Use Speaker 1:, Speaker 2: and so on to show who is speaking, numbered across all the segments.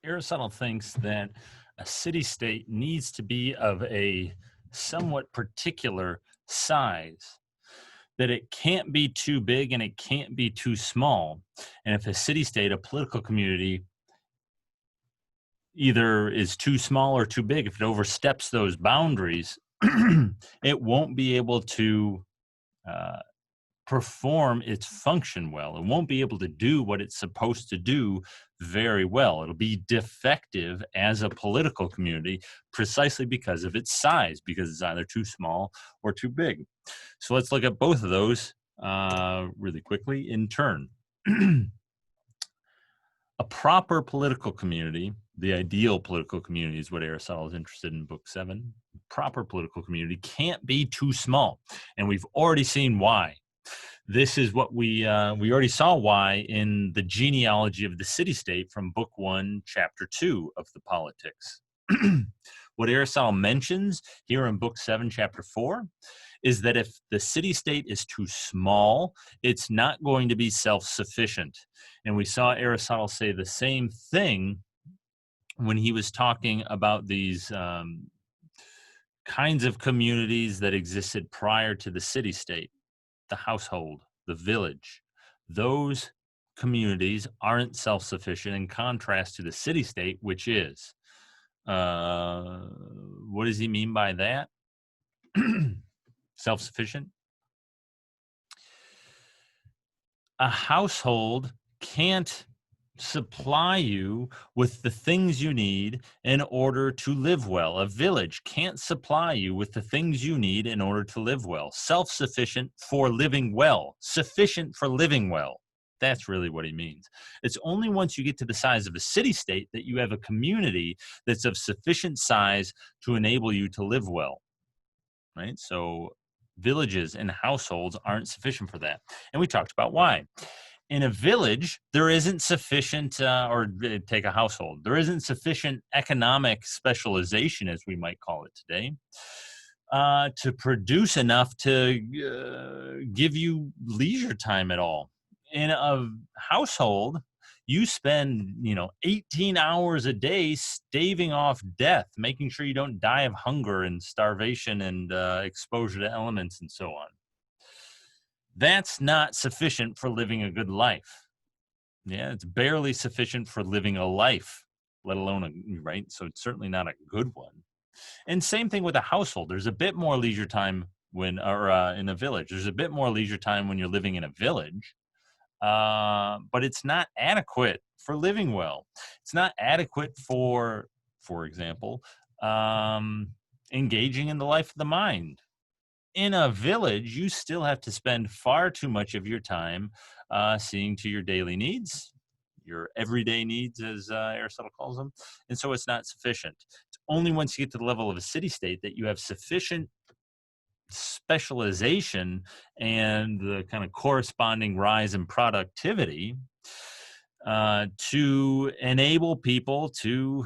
Speaker 1: Aristotle thinks that a city-state needs to be of a somewhat particular size, that it can't be too big and it can't be too small. And if a city-state, a political community, either is too small or too big, if it oversteps those boundaries, it won't be able to uh, perform its function well. It won't be able to do what it's supposed to do very well. It'll be defective as a political community precisely because of its size, because it's either too small or too big. So let's look at both of those really quickly in turn. A proper political community, the ideal political community is what Aristotle is interested in book 7. Proper political community can't be too small. And we've already seen why. This is what we already saw why in the genealogy of the city-state from book 1, chapter 2 of the Politics. What Aristotle mentions here in book 7, chapter 4, is that if the city-state is too small, it's not going to be self-sufficient. And we saw Aristotle say the same thing when he was talking about these kinds of communities that existed prior to the city-state. The household, the village, those communities aren't self-sufficient in contrast to the city-state, which is. What does he mean by that? Self-sufficient? A household can't supply you with the things you need in order to live well. A village can't supply you with the things you need in order to live well. Self-sufficient for living well, sufficient for living well. That's really what he means. It's only once you get to the size of a city-state that you have a community that's of sufficient size to enable you to live well, right? So villages and households aren't sufficient for that. And we talked about why. In a village, there isn't sufficient, take a household, there isn't sufficient economic specialization, as we might call it today, to produce enough to give you leisure time at all. In a household, you spend 18 hours a day staving off death, making sure you don't die of hunger and starvation and exposure to elements and so on. That's not sufficient for living a good life. Yeah, it's barely sufficient for living a life, let alone right? So it's certainly not a good one. And same thing with a household. There's a bit more leisure time in a village. There's a bit more leisure time when you're living in a village, but it's not adequate for living well. It's not adequate for example, engaging in the life of the mind. In a village, you still have to spend far too much of your time seeing to your daily needs, your everyday needs, as Aristotle calls them. And so it's not sufficient. It's only once you get to the level of a city-state that you have sufficient specialization and the kind of corresponding rise in productivity to enable people to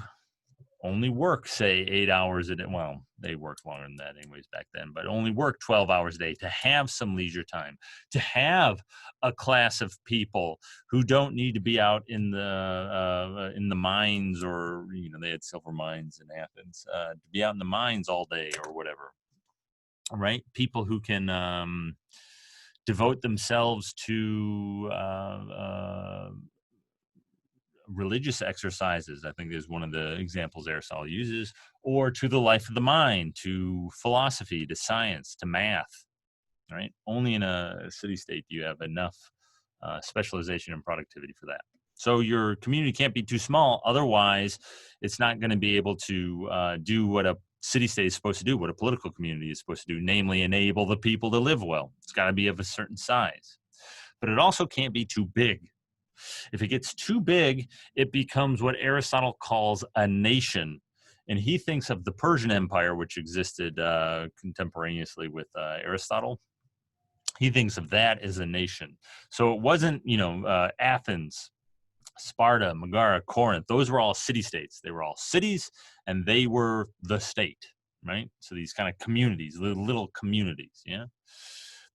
Speaker 1: only work, say, 8 hours a day. Well, they worked longer than that anyways back then, but only work 12 hours a day, to have some leisure time, to have a class of people who don't need to be out in the mines, or they had silver mines in Athens, to be out in the mines all day or whatever, right? People who can devote themselves to religious exercises, I think, is one of the examples Aristotle uses, or to the life of the mind, to philosophy, to science, to math, right? Only in a city-state do you have enough specialization and productivity for that. So your community can't be too small. Otherwise, it's not going to be able to do what a city-state is supposed to do, what a political community is supposed to do, namely enable the people to live well. It's got to be of a certain size. But it also can't be too big. If it gets too big, it becomes what Aristotle calls a nation. And he thinks of the Persian Empire, which existed contemporaneously with Aristotle. He thinks of that as a nation. So it wasn't, Athens, Sparta, Megara, Corinth. Those were all city-states. They were all cities, and they were the state, right? So these kind of communities, little communities, yeah?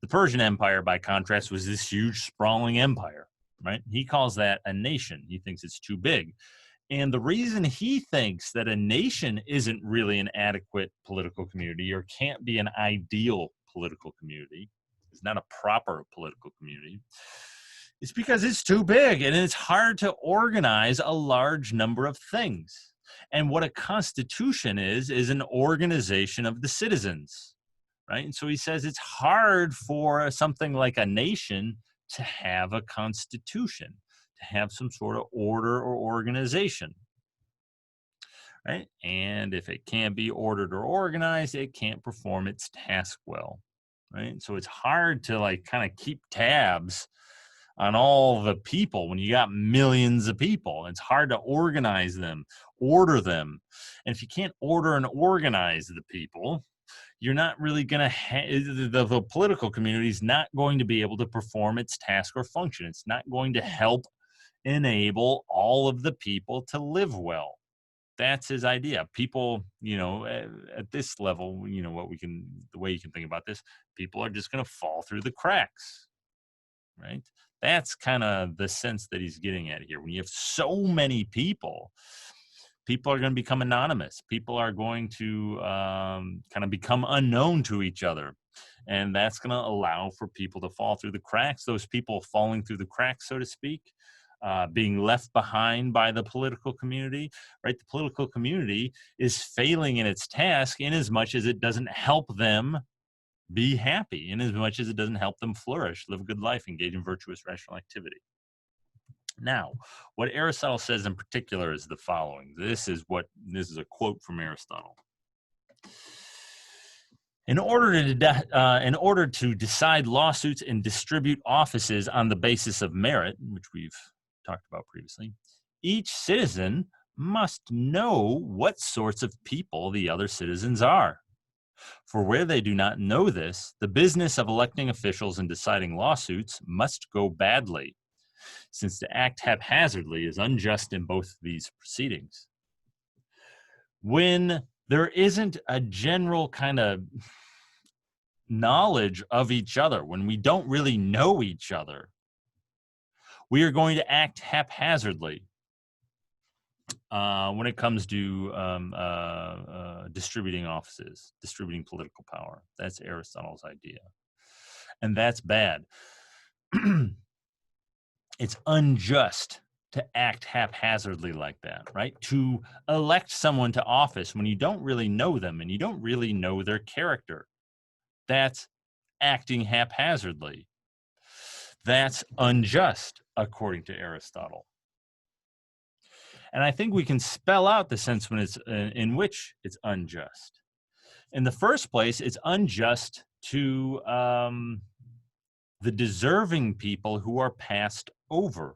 Speaker 1: The Persian Empire, by contrast, was this huge, sprawling empire, right? He calls that a nation. He thinks it's too big. And the reason he thinks that a nation isn't really an adequate political community or can't be an ideal political community, it's not a proper political community, is because it's too big and it's hard to organize a large number of things. And what a constitution is an organization of the citizens, right? And so he says it's hard for something like a nation to have a constitution, to have some sort of order or organization, right? And if it can't be ordered or organized, it can't perform its task well, right? So it's hard to like kind of keep tabs on all the people when you got millions of people. It's hard to organize them, order them. And if you can't order and organize the people, you're not really going to the political community is not going to be able to perform its task or function. It's not going to help enable all of the people to live well. That's his idea. People, at this level, the way you can think about this, people are just going to fall through the cracks, right? That's kind of the sense that he's getting at here. When you have so many people, people are going to become anonymous. People are going to kind of become unknown to each other. And that's going to allow for people to fall through the cracks. Those people falling through the cracks, so to speak, being left behind by the political community, right? The political community is failing in its task in as much as it doesn't help them be happy, in as much as it doesn't help them flourish, live a good life, engage in virtuous rational activity. Now, what Aristotle says in particular is the following. This is a quote from Aristotle. In order to decide lawsuits and distribute offices on the basis of merit, which we've talked about previously, each citizen must know what sorts of people the other citizens are. For where they do not know this, the business of electing officials and deciding lawsuits must go badly, since to act haphazardly is unjust in both these proceedings. When there isn't a general kind of knowledge of each other, when we don't really know each other, we are going to act haphazardly when it comes to distributing offices, distributing political power. That's Aristotle's idea. And that's bad. It's unjust to act haphazardly like that, right? To elect someone to office when you don't really know them and you don't really know their character. That's acting haphazardly. That's unjust, according to Aristotle. And I think we can spell out the sense when it's in which it's unjust. In the first place, it's unjust to the deserving people who are passed over,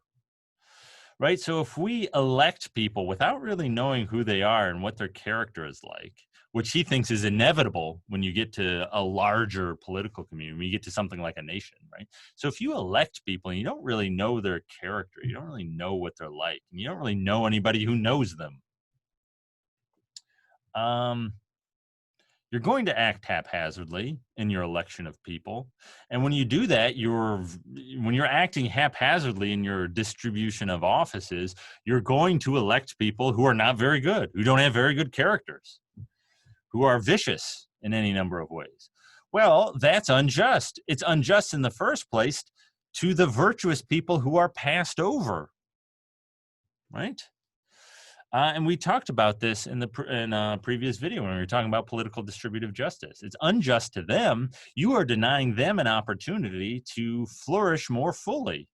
Speaker 1: right? So if we elect people without really knowing who they are and what their character is like, which he thinks is inevitable when you get to a larger political community, when you get to something like a nation, right? So if you elect people and you don't really know their character, you don't really know what they're like, and you don't really know anybody who knows them, you're going to act haphazardly in your election of people. And when you do that, when you're acting haphazardly in your distribution of offices, you're going to elect people who are not very good, who don't have very good characters, who are vicious in any number of ways. Well, that's unjust. It's unjust in the first place to the virtuous people who are passed over, right? And we talked about this in a previous video when we were talking about political distributive justice. It's unjust to them. You are denying them an opportunity to flourish more fully,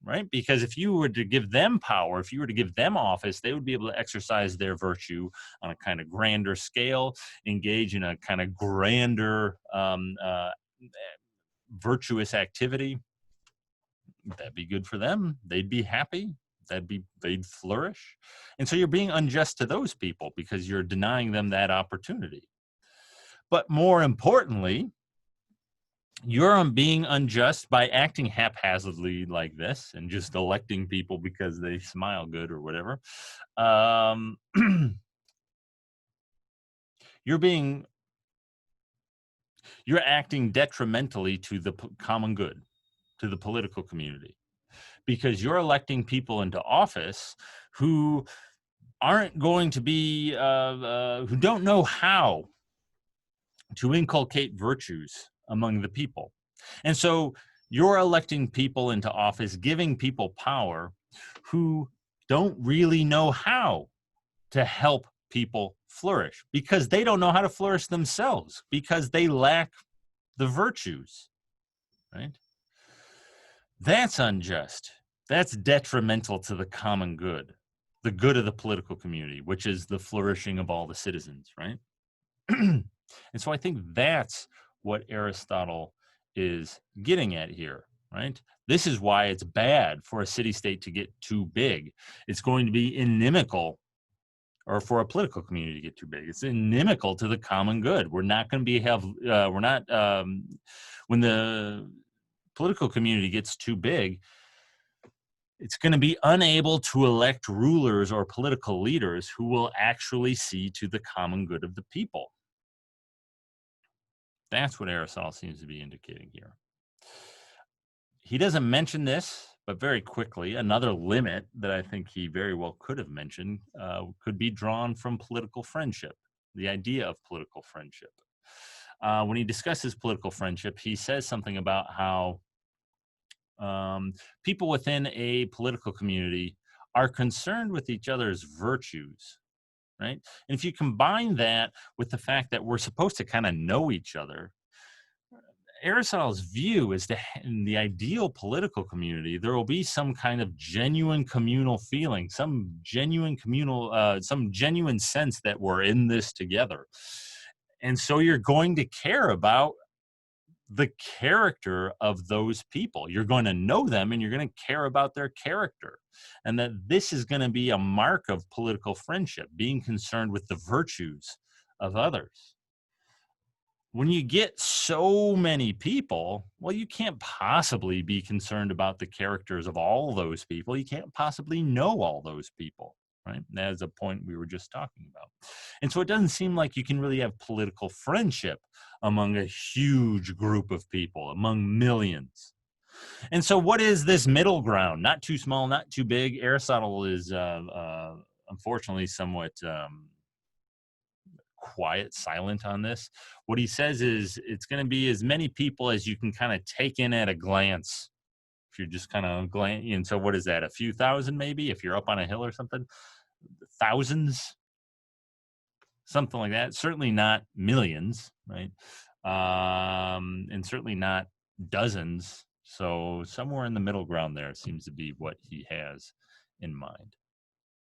Speaker 1: right? Because if you were to give them power, if you were to give them office, they would be able to exercise their virtue on a kind of grander scale, engage in a kind of grander virtuous activity. That'd be good for them. They'd be happy. They'd flourish. And so you're being unjust to those people because you're denying them that opportunity. But more importantly, you're being unjust by acting haphazardly like this and just electing people because they smile good or whatever. You're acting detrimentally to the common good, to the political community, because you're electing people into office who aren't going to be, who don't know how to inculcate virtues among the people. And so you're electing people into office, giving people power who don't really know how to help people flourish because they don't know how to flourish themselves because they lack the virtues, right? That's unjust. That's detrimental to the common good, the good of the political community, which is the flourishing of all the citizens, right? And so I think that's what Aristotle is getting at here, right? This is why it's bad for a city state to get too big. It's going to be inimical, or for a political community to get too big. It's inimical to the common good. We're not going to we're not, when the political community gets too big, it's going to be unable to elect rulers or political leaders who will actually see to the common good of the people. That's what Aristotle seems to be indicating here. He doesn't mention this, but very quickly, another limit that I think he very well could have mentioned could be drawn from political friendship, the idea of political friendship. When he discusses political friendship, he says something about how people within a political community are concerned with each other's virtues, right? And if you combine that with the fact that we're supposed to kind of know each other, Aristotle's view is that in the ideal political community, there will be some kind of genuine communal feeling, some genuine some genuine sense that we're in this together. And so you're going to care about the character of those people. You're going to know them and you're going to care about their character. And that this is going to be a mark of political friendship, being concerned with the virtues of others. When you get so many people, well, you can't possibly be concerned about the characters of all those people. You can't possibly know all those people, right? That is a point we were just talking about. And so it doesn't seem like you can really have political friendship among a huge group of people, among millions. And so what is this middle ground? Not too small, not too big. Aristotle is unfortunately somewhat quiet, silent on this. What he says is it's going to be as many people as you can kind of take in at a glance. If you're just kind of glancing, and so what is that? A few thousand, maybe, if you're up on a hill or something, thousands, something like that. Certainly not millions, right? And certainly not dozens. So somewhere in the middle ground there seems to be what he has in mind.